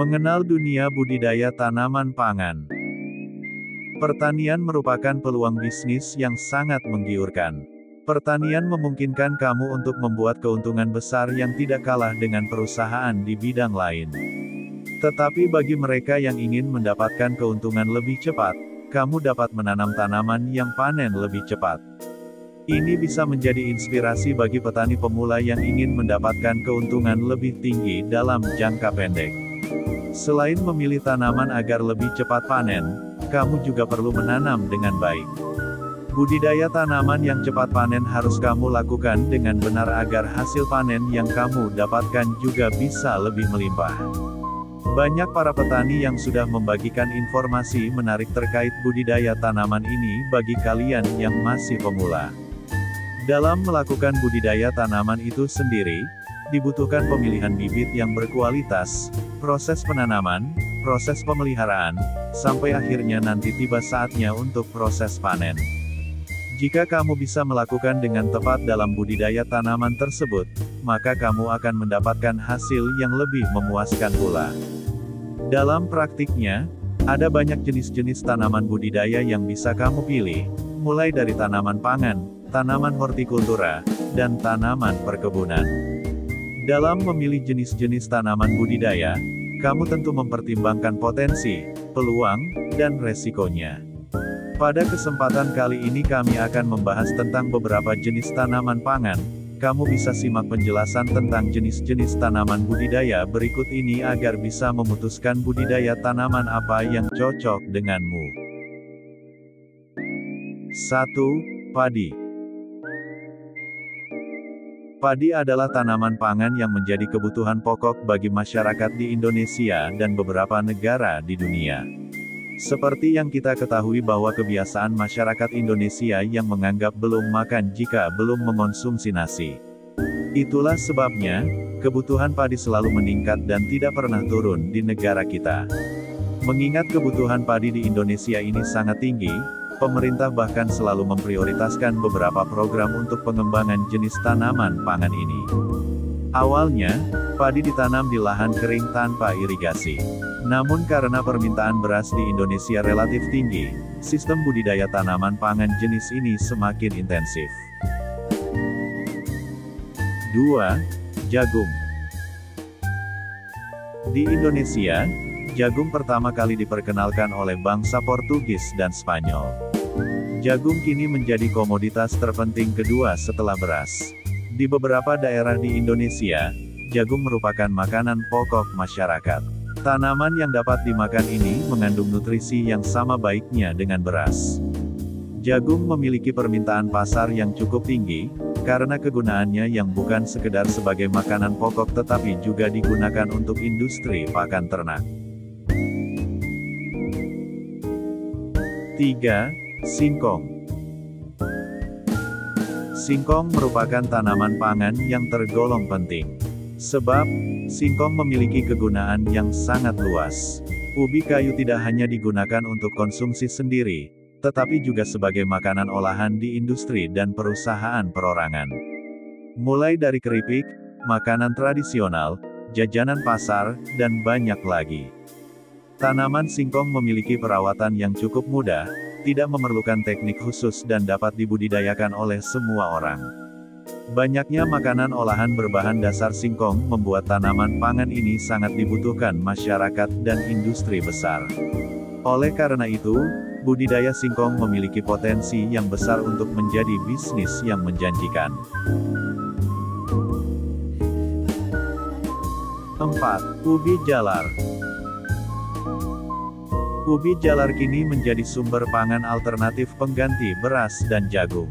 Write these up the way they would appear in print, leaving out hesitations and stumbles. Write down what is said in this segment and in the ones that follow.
Mengenal dunia budidaya tanaman pangan. Pertanian merupakan peluang bisnis yang sangat menggiurkan. Pertanian memungkinkan kamu untuk membuat keuntungan besar yang tidak kalah dengan perusahaan di bidang lain. Tetapi bagi mereka yang ingin mendapatkan keuntungan lebih cepat, kamu dapat menanam tanaman yang panen lebih cepat. Ini bisa menjadi inspirasi bagi petani pemula yang ingin mendapatkan keuntungan lebih tinggi dalam jangka pendek. Selain memilih tanaman agar lebih cepat panen, kamu juga perlu menanam dengan baik. Budidaya tanaman yang cepat panen harus kamu lakukan dengan benar agar hasil panen yang kamu dapatkan juga bisa lebih melimpah. Banyak para petani yang sudah membagikan informasi menarik terkait budidaya tanaman ini bagi kalian yang masih pemula. Dalam melakukan budidaya tanaman itu sendiri, dibutuhkan pemilihan bibit yang berkualitas, proses penanaman, proses pemeliharaan, sampai akhirnya nanti tiba saatnya untuk proses panen. Jika kamu bisa melakukan dengan tepat dalam budidaya tanaman tersebut, maka kamu akan mendapatkan hasil yang lebih memuaskan pula. Dalam praktiknya, ada banyak jenis-jenis tanaman budidaya yang bisa kamu pilih, mulai dari tanaman pangan, tanaman hortikultura, dan tanaman perkebunan. Dalam memilih jenis-jenis tanaman budidaya, kamu tentu mempertimbangkan potensi, peluang, dan resikonya. Pada kesempatan kali ini kami akan membahas tentang beberapa jenis tanaman pangan. Kamu bisa simak penjelasan tentang jenis-jenis tanaman budidaya berikut ini agar bisa memutuskan budidaya tanaman apa yang cocok denganmu. 1. Padi. Padi adalah tanaman pangan yang menjadi kebutuhan pokok bagi masyarakat di Indonesia dan beberapa negara di dunia. Seperti yang kita ketahui bahwa kebiasaan masyarakat Indonesia yang menganggap belum makan jika belum mengonsumsi nasi. Itulah sebabnya, kebutuhan padi selalu meningkat dan tidak pernah turun di negara kita. Mengingat kebutuhan padi di Indonesia ini sangat tinggi, pemerintah bahkan selalu memprioritaskan beberapa program untuk pengembangan jenis tanaman pangan ini. Awalnya, padi ditanam di lahan kering tanpa irigasi. Namun karena permintaan beras di Indonesia relatif tinggi, sistem budidaya tanaman pangan jenis ini semakin intensif. 2. Jagung. Di Indonesia, jagung pertama kali diperkenalkan oleh bangsa Portugis dan Spanyol. Jagung kini menjadi komoditas terpenting kedua setelah beras. Di beberapa daerah di Indonesia, jagung merupakan makanan pokok masyarakat. Tanaman yang dapat dimakan ini mengandung nutrisi yang sama baiknya dengan beras. Jagung memiliki permintaan pasar yang cukup tinggi, karena kegunaannya yang bukan sekedar sebagai makanan pokok tetapi juga digunakan untuk industri pakan ternak. 3. Singkong. Singkong merupakan tanaman pangan yang tergolong penting. Sebab, singkong memiliki kegunaan yang sangat luas. Ubi kayu tidak hanya digunakan untuk konsumsi sendiri, tetapi juga sebagai makanan olahan di industri dan perusahaan perorangan. Mulai dari keripik, makanan tradisional, jajanan pasar, dan banyak lagi. Tanaman singkong memiliki perawatan yang cukup mudah, tidak memerlukan teknik khusus dan dapat dibudidayakan oleh semua orang. Banyaknya makanan olahan berbahan dasar singkong membuat tanaman pangan ini sangat dibutuhkan masyarakat dan industri besar. Oleh karena itu, budidaya singkong memiliki potensi yang besar untuk menjadi bisnis yang menjanjikan. 4. Ubi jalar. Ubi jalar kini menjadi sumber pangan alternatif pengganti beras dan jagung.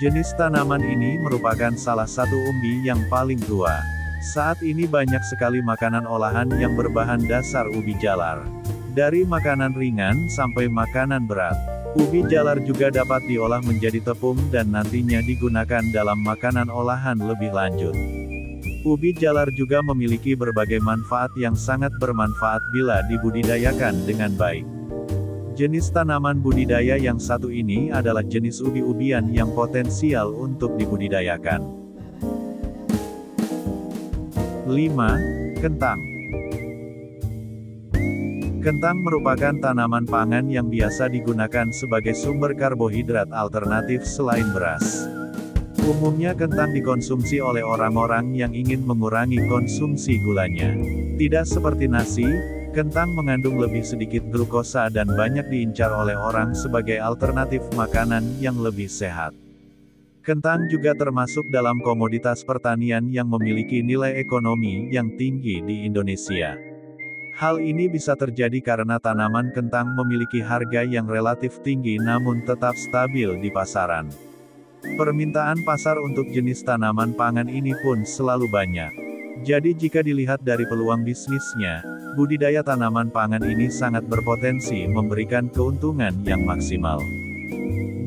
Jenis tanaman ini merupakan salah satu umbi yang paling tua. Saat ini banyak sekali makanan olahan yang berbahan dasar ubi jalar. Dari makanan ringan sampai makanan berat. Ubi jalar juga dapat diolah menjadi tepung dan nantinya digunakan dalam makanan olahan lebih lanjut. Ubi jalar juga memiliki berbagai manfaat yang sangat bermanfaat bila dibudidayakan dengan baik. Jenis tanaman budidaya yang satu ini adalah jenis ubi-ubian yang potensial untuk dibudidayakan. 5. Kentang. Kentang merupakan tanaman pangan yang biasa digunakan sebagai sumber karbohidrat alternatif selain beras. Umumnya kentang dikonsumsi oleh orang-orang yang ingin mengurangi konsumsi gulanya. Tidak seperti nasi, kentang mengandung lebih sedikit glukosa dan banyak diincar oleh orang sebagai alternatif makanan yang lebih sehat. Kentang juga termasuk dalam komoditas pertanian yang memiliki nilai ekonomi yang tinggi di Indonesia. Hal ini bisa terjadi karena tanaman kentang memiliki harga yang relatif tinggi namun tetap stabil di pasaran. Permintaan pasar untuk jenis tanaman pangan ini pun selalu banyak. Jadi jika dilihat dari peluang bisnisnya, budidaya tanaman pangan ini sangat berpotensi memberikan keuntungan yang maksimal.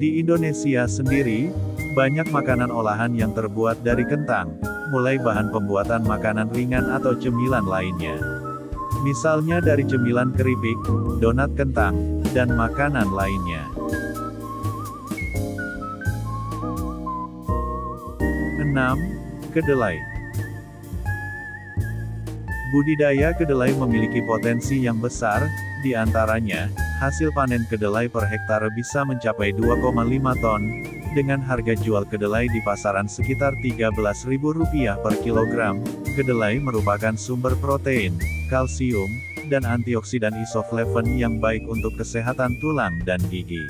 Di Indonesia sendiri, banyak makanan olahan yang terbuat dari kentang, mulai bahan pembuatan makanan ringan atau cemilan lainnya. Misalnya dari cemilan keripik, donat kentang, dan makanan lainnya. 6. Kedelai. Budidaya kedelai memiliki potensi yang besar, di antaranya, hasil panen kedelai per hektare bisa mencapai 2,5 ton, dengan harga jual kedelai di pasaran sekitar Rp13.000 per kilogram. Kedelai merupakan sumber protein, kalsium, dan antioksidan isoflavon yang baik untuk kesehatan tulang dan gigi.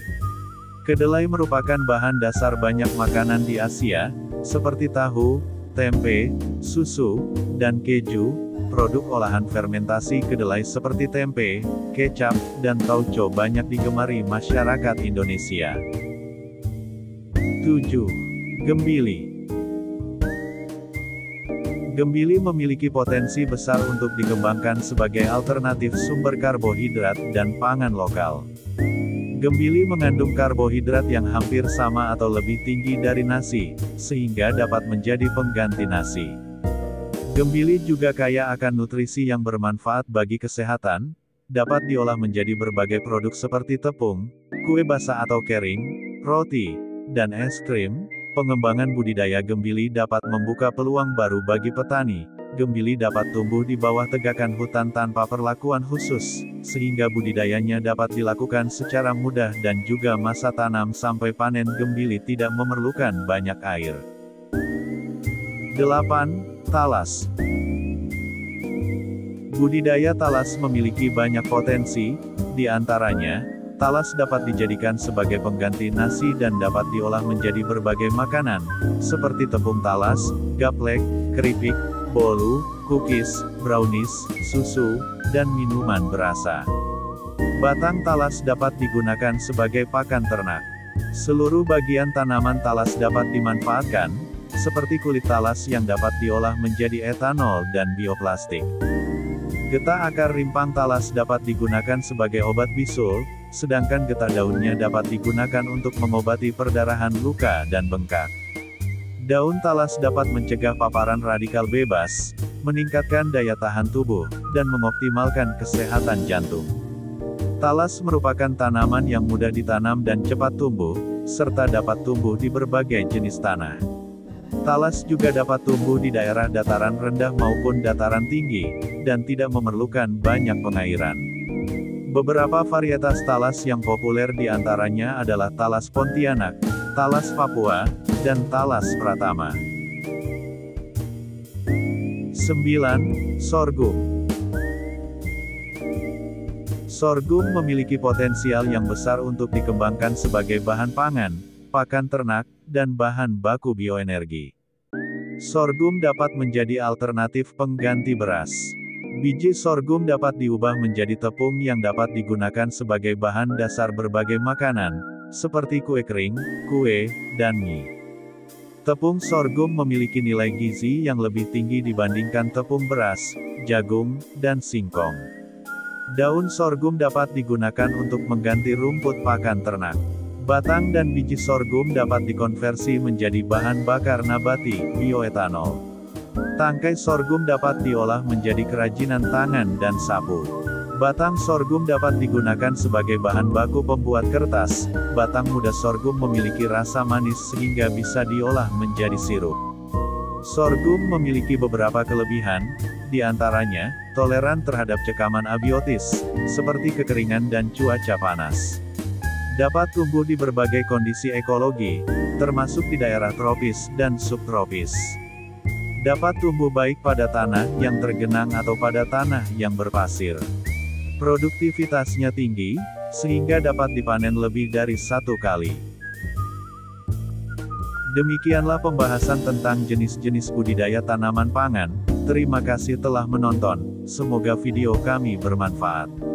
Kedelai merupakan bahan dasar banyak makanan di Asia, seperti tahu, tempe, susu, dan keju. Produk olahan fermentasi kedelai seperti tempe, kecap, dan tauco banyak digemari masyarakat Indonesia. 7. Gembili. Gembili memiliki potensi besar untuk dikembangkan sebagai alternatif sumber karbohidrat dan pangan lokal. Gembili mengandung karbohidrat yang hampir sama atau lebih tinggi dari nasi, sehingga dapat menjadi pengganti nasi. Gembili juga kaya akan nutrisi yang bermanfaat bagi kesehatan, dapat diolah menjadi berbagai produk seperti tepung, kue basah atau kering, roti, dan es krim. Pengembangan budidaya gembili dapat membuka peluang baru bagi petani. Gembili dapat tumbuh di bawah tegakan hutan tanpa perlakuan khusus, sehingga budidayanya dapat dilakukan secara mudah dan juga masa tanam sampai panen gembili tidak memerlukan banyak air. 8. Talas. Budidaya talas memiliki banyak potensi, di antaranya, talas dapat dijadikan sebagai pengganti nasi dan dapat diolah menjadi berbagai makanan, seperti tepung talas, gaplek, keripik, bolu, cookies, brownies, susu, dan minuman berasa. Batang talas dapat digunakan sebagai pakan ternak. Seluruh bagian tanaman talas dapat dimanfaatkan, seperti kulit talas yang dapat diolah menjadi etanol dan bioplastik. Getah akar rimpang talas dapat digunakan sebagai obat bisul, sedangkan getah daunnya dapat digunakan untuk mengobati perdarahan luka dan bengkak. Daun talas dapat mencegah paparan radikal bebas, meningkatkan daya tahan tubuh, dan mengoptimalkan kesehatan jantung. Talas merupakan tanaman yang mudah ditanam dan cepat tumbuh, serta dapat tumbuh di berbagai jenis tanah. Talas juga dapat tumbuh di daerah dataran rendah maupun dataran tinggi, dan tidak memerlukan banyak pengairan. Beberapa varietas talas yang populer di antaranya adalah talas Pontianak, talas Papua, dan talas Pratama. 9. Sorghum. Sorghum memiliki potensial yang besar untuk dikembangkan sebagai bahan pangan, pakan ternak, dan bahan baku bioenergi. Sorghum dapat menjadi alternatif pengganti beras. Biji sorghum dapat diubah menjadi tepung yang dapat digunakan sebagai bahan dasar berbagai makanan, seperti kue kering, kue, dan mie. Tepung sorghum memiliki nilai gizi yang lebih tinggi dibandingkan tepung beras, jagung, dan singkong. Daun sorghum dapat digunakan untuk mengganti rumput pakan ternak. Batang dan biji sorghum dapat dikonversi menjadi bahan bakar nabati, bioetanol. Tangkai sorghum dapat diolah menjadi kerajinan tangan dan sapu. Batang sorghum dapat digunakan sebagai bahan baku pembuat kertas. Batang muda sorghum memiliki rasa manis sehingga bisa diolah menjadi sirup. Sorghum memiliki beberapa kelebihan, di antaranya, toleran terhadap cekaman abiotis, seperti kekeringan dan cuaca panas. Dapat tumbuh di berbagai kondisi ekologi, termasuk di daerah tropis dan subtropis. Dapat tumbuh baik pada tanah yang tergenang atau pada tanah yang berpasir. Produktivitasnya tinggi, sehingga dapat dipanen lebih dari satu kali. Demikianlah pembahasan tentang jenis-jenis budidaya tanaman pangan. Terima kasih telah menonton, semoga video kami bermanfaat.